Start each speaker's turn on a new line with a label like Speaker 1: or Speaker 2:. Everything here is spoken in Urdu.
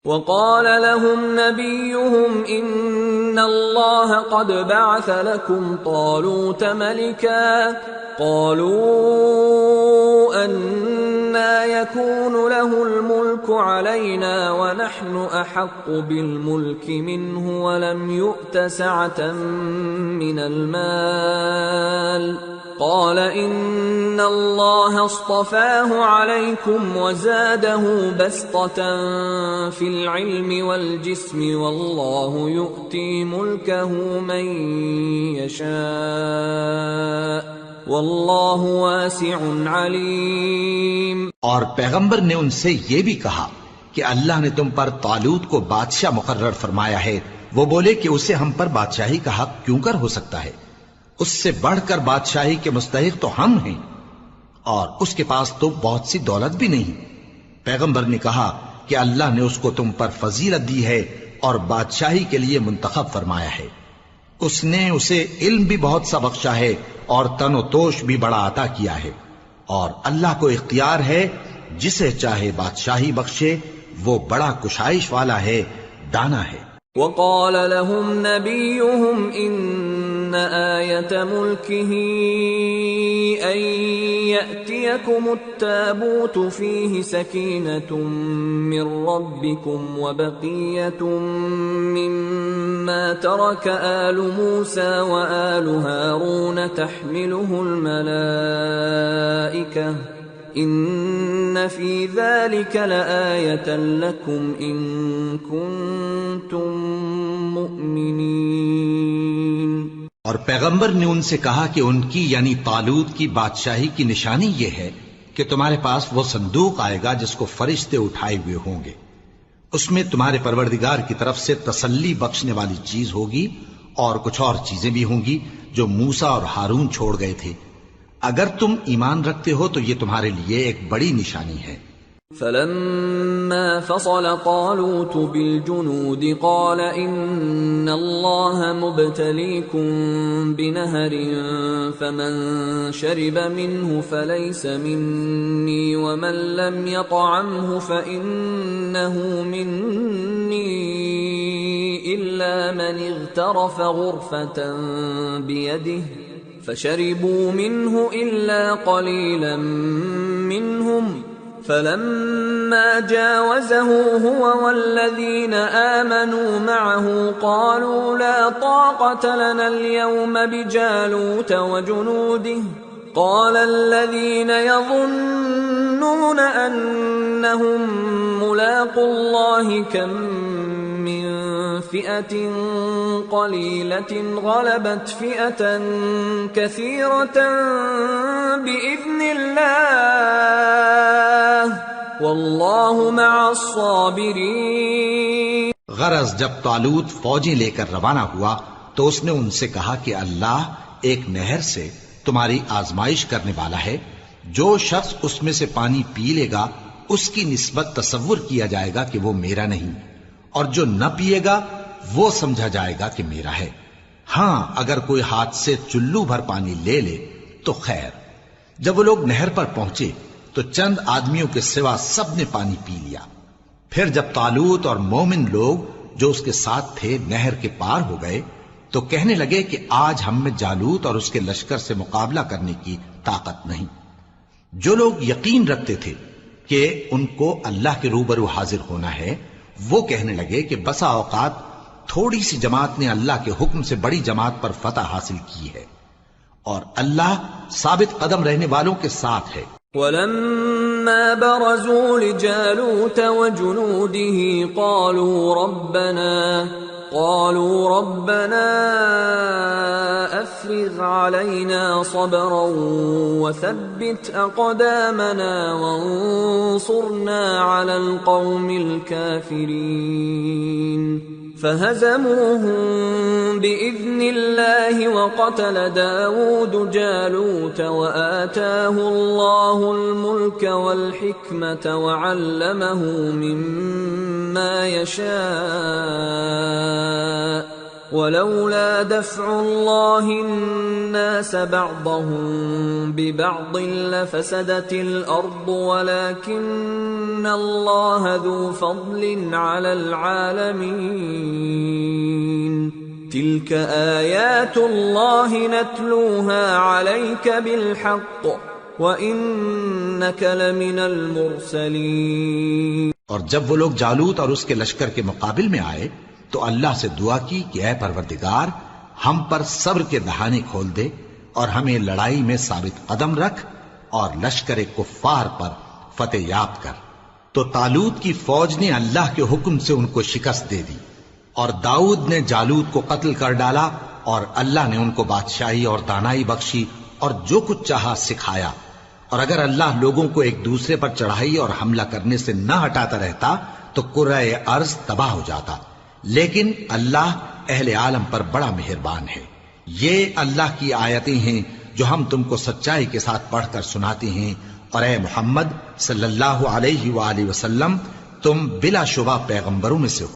Speaker 1: وقال لهم نبيهم إن الله قد بعث لكم طالوت ملكا قالوا أنى يكون له الملك علينا ونحن أحق بالملك منه ولم يؤت سعة من المال قال إن الله اصطفاه عليكم وزاده بسطة في العلم والجسم والله يؤتي ملكه من يشاء واللہ واسع علیم۔
Speaker 2: اور پیغمبر نے ان سے یہ بھی کہا کہ اللہ نے تم پر طالوت کو بادشاہ مقرر فرمایا ہے۔ وہ بولے کہ اسے ہم پر بادشاہی کا حق کیوں کر ہو سکتا ہے؟ اس سے بڑھ کر بادشاہی کے مستحق تو ہم ہیں، اور اس کے پاس تو بہت سی دولت بھی نہیں۔ پیغمبر نے کہا کہ اللہ نے اس کو تم پر فضیلت دی ہے اور بادشاہی کے لیے منتخب فرمایا ہے۔ اس نے اسے علم بھی بہت سا بخشا ہے اور تن و توش بھی بڑا عطا کیا ہے، اور اللہ کو اختیار ہے جسے چاہے بادشاہی بخشے، وہ بڑا کشائش والا ہے، دانا ہے۔
Speaker 1: وقال لهم نبيهم إن آية ملكه أن يأتيكم التابوت فيه سكينة من ربكم وبقية مما ترك آل موسى وآل هارون تحمله الملائكة ان فی ذلک لآیۃ لکم ان کنتم مؤمنین۔
Speaker 2: اور پیغمبر نے ان سے کہا کہ ان کی یعنی طالوت کی بادشاہی کی نشانی یہ ہے کہ تمہارے پاس وہ صندوق آئے گا جس کو فرشتے اٹھائے ہوئے ہوں گے، اس میں تمہارے پروردگار کی طرف سے تسلی بخشنے والی چیز ہوگی اور کچھ اور چیزیں بھی ہوں گی جو موسیٰ اور ہارون چھوڑ گئے تھے۔ اگر تم ایمان رکھتے ہو تو یہ تمہارے لیے ایک بڑی نشانی ہے۔
Speaker 1: فلما فصل طالوت بالجنود قال ان الله مبتليكم بنهر فمن شرب منه فليس مني ومن لم يطعمه فإنه مني إلا من اغترف غرفة بيده فشربوا منه إلا قليلا منهم فلما جاوزه هو والذين آمنوا معه قالوا لا طاقة لنا اليوم بجالوت وجنوده قال الذين يظنون أنهم ملاقو الله كم من فئة قليلة غلبت فئة كثيرة بإذن الله والله مع الصابرين۔
Speaker 2: غرض جب طالوت فوجیں لے کر روانہ ہوا تو اس نے ان سے کہا کہ اللہ ایک نہر سے تمہاری آزمائش کرنے والا ہے، جو شخص اس میں سے پانی پی لے گا اس کی نسبت تصور کیا جائے گا کہ وہ میرا نہیں، اور جو نہ پیے گا وہ سمجھا جائے گا کہ میرا ہے۔ ہاں اگر کوئی ہاتھ سے چلو بھر پانی لے لے تو خیر۔ جب وہ لوگ نہر پر پہنچے تو چند آدمیوں کے سوا سب نے پانی پی لیا۔ پھر جب طالوت اور مومن لوگ جو اس کے ساتھ تھے نہر کے پار ہو گئے تو کہنے لگے کہ آج ہم میں جالوت اور اس کے لشکر سے مقابلہ کرنے کی طاقت نہیں۔ جو لوگ یقین رکھتے تھے کہ ان کو اللہ کے روبرو حاضر ہونا ہے، وہ کہنے لگے کہ بسا اوقات تھوڑی سی جماعت نے اللہ کے حکم سے بڑی جماعت پر فتح حاصل کی ہے، اور اللہ ثابت قدم رہنے والوں کے ساتھ ہے۔
Speaker 1: وَلَمَّا بَرَزُوا لِجَالُوتَ وَجُنُودِهِ قالوا ربنا افرغ علينا صبرا وثبت اقدامنا وانصرنا على القوم الكافرين فهزموهم بإذن الله وقتل داود جالوت وآتاه الله الملك والحكمة وعلمه مما يشاء ولولا دفع الله الناس بعضهم ببعض لفسدت الأرض ولكن الله ذو فضل على العالمين تلك آيات الله نتلوها عليك بالحق وإنك لمن المرسلين۔
Speaker 2: اور جب وہ لوگ جالوت اور اس کے لشکر کے مقابل میں آئے تو اللہ سے دعا کی کہ اے پروردگار ہم پر صبر کے دہانے کھول دے اور ہمیں لڑائی میں ثابت قدم رکھ اور لشکر کفار پر فتح یاب کر۔ تو طالوت کی فوج نے اللہ کے حکم سے ان کو شکست دے دی، اور داؤد نے جالوت کو قتل کر ڈالا، اور اللہ نے ان کو بادشاہی اور دانائی بخشی اور جو کچھ چاہا سکھایا۔ اور اگر اللہ لوگوں کو ایک دوسرے پر چڑھائی اور حملہ کرنے سے نہ ہٹاتا رہتا تو کرۂ ارض تباہ ہو جاتا، لیکن اللہ اہل عالم پر بڑا مہربان ہے۔ یہ اللہ کی آیتیں ہیں جو ہم تم کو سچائی کے ساتھ پڑھ کر سناتے ہیں، اور اے محمد صلی اللہ علیہ وآلہ وسلم تم بلا شبہ پیغمبروں میں سے ہو۔